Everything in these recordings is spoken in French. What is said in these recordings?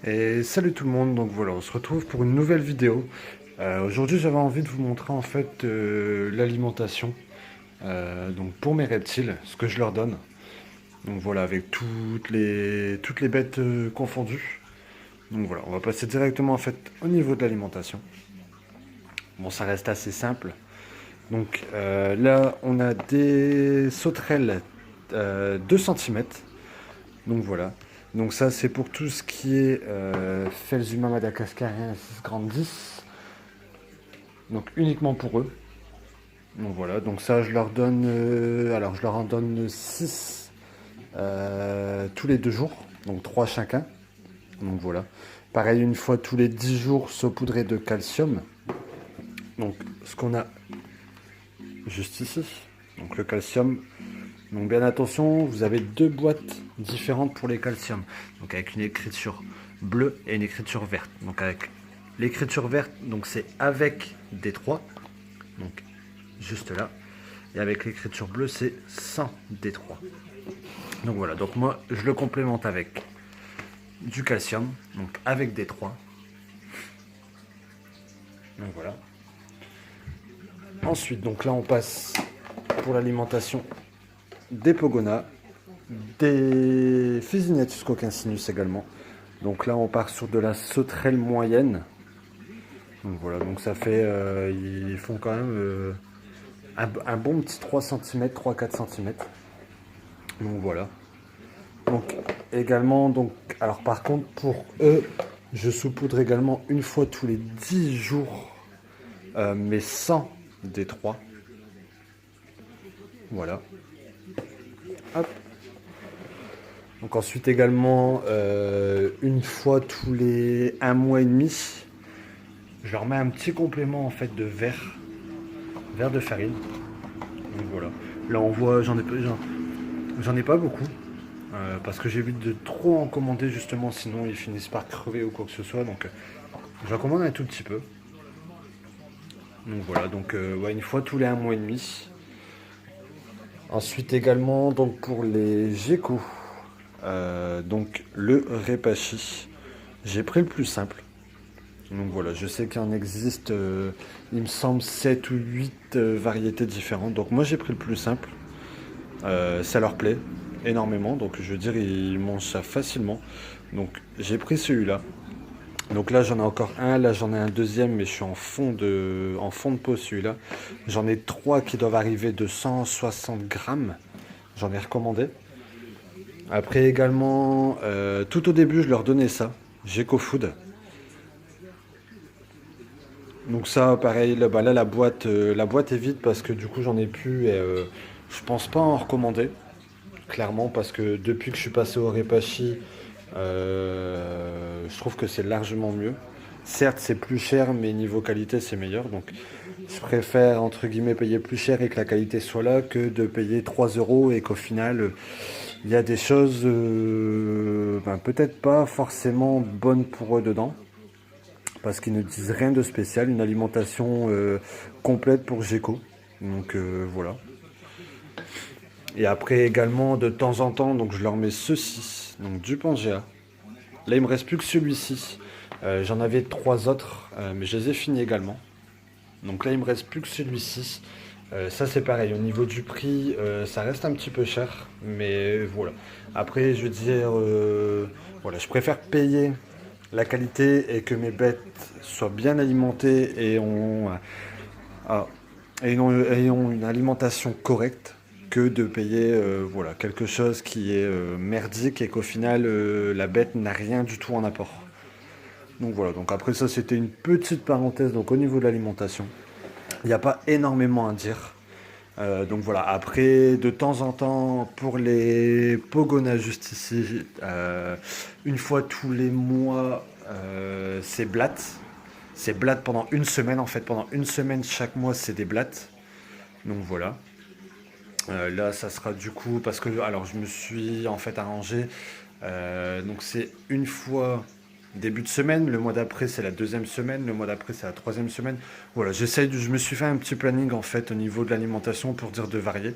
Et salut tout le monde, donc voilà, on se retrouve pour une nouvelle vidéo. Aujourd'hui j'avais envie de vous montrer en fait l'alimentation donc pour mes reptiles, ce que je leur donne. Donc voilà, avec toutes les bêtes confondues. Donc voilà, on va passer directement en fait au niveau de l'alimentation. Bon, ça reste assez simple. Donc là on a des sauterelles 2 cm. Donc voilà. Donc ça c'est pour tout ce qui est Phelsuma madagascariensis grandis. Donc uniquement pour eux. Donc voilà, donc ça je leur donne, alors je leur en donne 6 tous les 2 jours, donc 3 chacun. Donc voilà. Pareil une fois tous les 10 jours saupoudré de calcium. Donc ce qu'on a juste ici, donc le calcium. Donc bien attention, vous avez 2 boîtes différentes pour les calciums. Donc avec une écriture bleue et une écriture verte. Donc avec l'écriture verte, donc c'est avec D3. Donc juste là. Et avec l'écriture bleue, c'est sans D3. Donc voilà, donc moi je le complémente avec du calcium, donc avec D3. Donc voilà. Ensuite, donc là on passe pour l'alimentation des Pogonas, des Physiniatus coquincinus également. Donc là on part sur de la sauterelle moyenne. Donc voilà, donc ça fait, ils font quand même un bon petit 3 cm, 3-4 cm. Donc voilà. Donc également, donc, alors par contre pour eux, je saupoudre également une fois tous les 10 jours, mais sans D3. Voilà. Hop. Donc ensuite également, une fois tous les 1 mois et demi, je leur mets un petit complément en fait de verre de farine. Donc voilà. Là on voit, j'en ai pas beaucoup. Parce que j'évite de trop en commander justement, sinon ils finissent par crever ou quoi que ce soit. Donc j'en commande un tout petit peu. Donc voilà, donc ouais, une fois tous les 1 mois et demi. Ensuite également, donc pour les geckos, donc le Repachi, j'ai pris le plus simple. Donc voilà, je sais qu'il en existe, il me semble 7 ou 8 variétés différentes. Donc moi j'ai pris le plus simple. Ça leur plaît énormément, donc je veux dire ils mangent ça facilement. Donc j'ai pris celui-là. Donc là j'en ai encore un, là j'en ai un deuxième, mais je suis en fond de pot celui-là. J'en ai 3 qui doivent arriver de 160 grammes. J'en ai recommandé. Après également, tout au début je leur donnais ça, Geco Food. Donc ça pareil, là, bah là la boîte est vide parce que du coup j'en ai plus et je pense pas en recommander. Clairement, parce que depuis que je suis passé au Repachi, je trouve que c'est largement mieux. Certes, c'est plus cher, mais niveau qualité, c'est meilleur. Donc, je préfère, entre guillemets, payer plus cher et que la qualité soit là que de payer 3 euros et qu'au final, il y a des choses peut-être pas forcément bonnes pour eux dedans. Parce qu'ils ne disent rien de spécial. Une alimentation complète pour Geco. Donc, voilà. Et après également de temps en temps, donc je leur mets ceci, donc du Pangea. Là il me reste plus que celui-ci. J'en avais 3 autres, mais je les ai finis également. Donc là il me reste plus que celui-ci. Ça c'est pareil, au niveau du prix, ça reste un petit peu cher, mais voilà. Après je veux dire, voilà, je préfère payer la qualité et que mes bêtes soient bien alimentées ah, et ont une alimentation correcte que de payer voilà, quelque chose qui est merdique et qu'au final la bête n'a rien du tout en apport. Donc voilà, donc après ça c'était une petite parenthèse donc au niveau de l'alimentation. Il n'y a pas énormément à dire. Donc voilà, après de temps en temps pour les Pogonas juste ici, une fois tous les mois c'est blattes. C'est blattes pendant une semaine en fait, pendant une semaine chaque mois c'est des blattes. Donc voilà. Là, ça sera du coup parce que alors je me suis en fait arrangé. Donc c'est une fois début de semaine, le mois d'après c'est la deuxième semaine, le mois d'après c'est la troisième semaine. Voilà, je me suis fait un petit planning en fait au niveau de l'alimentation pour dire de varier.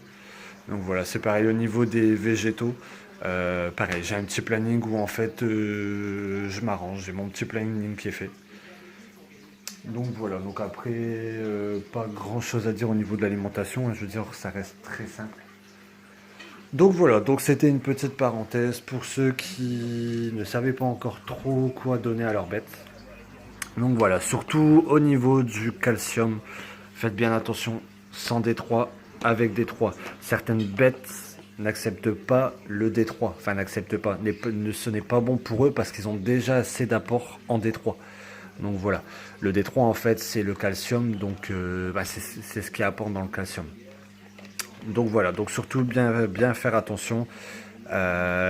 Donc voilà, c'est pareil au niveau des végétaux. Pareil, j'ai un petit planning où en fait je m'arrange, j'ai mon petit planning qui est fait. Donc voilà, donc après, pas grand chose à dire au niveau de l'alimentation, hein, je veux dire, ça reste très simple. Donc voilà, donc c'était une petite parenthèse pour ceux qui ne savaient pas encore trop quoi donner à leurs bêtes. Donc voilà, surtout au niveau du calcium, faites bien attention, sans D3, avec D3. Certaines bêtes n'acceptent pas le D3, enfin n'acceptent pas, ce n'est pas bon pour eux parce qu'ils ont déjà assez d'apport en D3. Donc voilà, le D3 en fait c'est le calcium, donc c'est ce qui apporte dans le calcium. Donc voilà, donc surtout bien faire attention.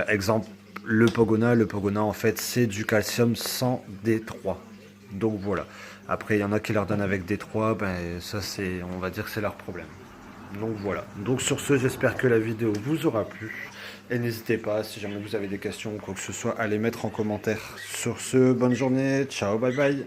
Exemple, le Pogona en fait c'est du calcium sans D3. Donc voilà. Après il y en a qui leur donnent avec D3, ben ça c'est, on va dire que c'est leur problème. Donc voilà. Donc sur ce, j'espère que la vidéo vous aura plu. Et n'hésitez pas, si jamais vous avez des questions ou quoi que ce soit, à les mettre en commentaire. Sur ce, bonne journée, ciao, bye bye.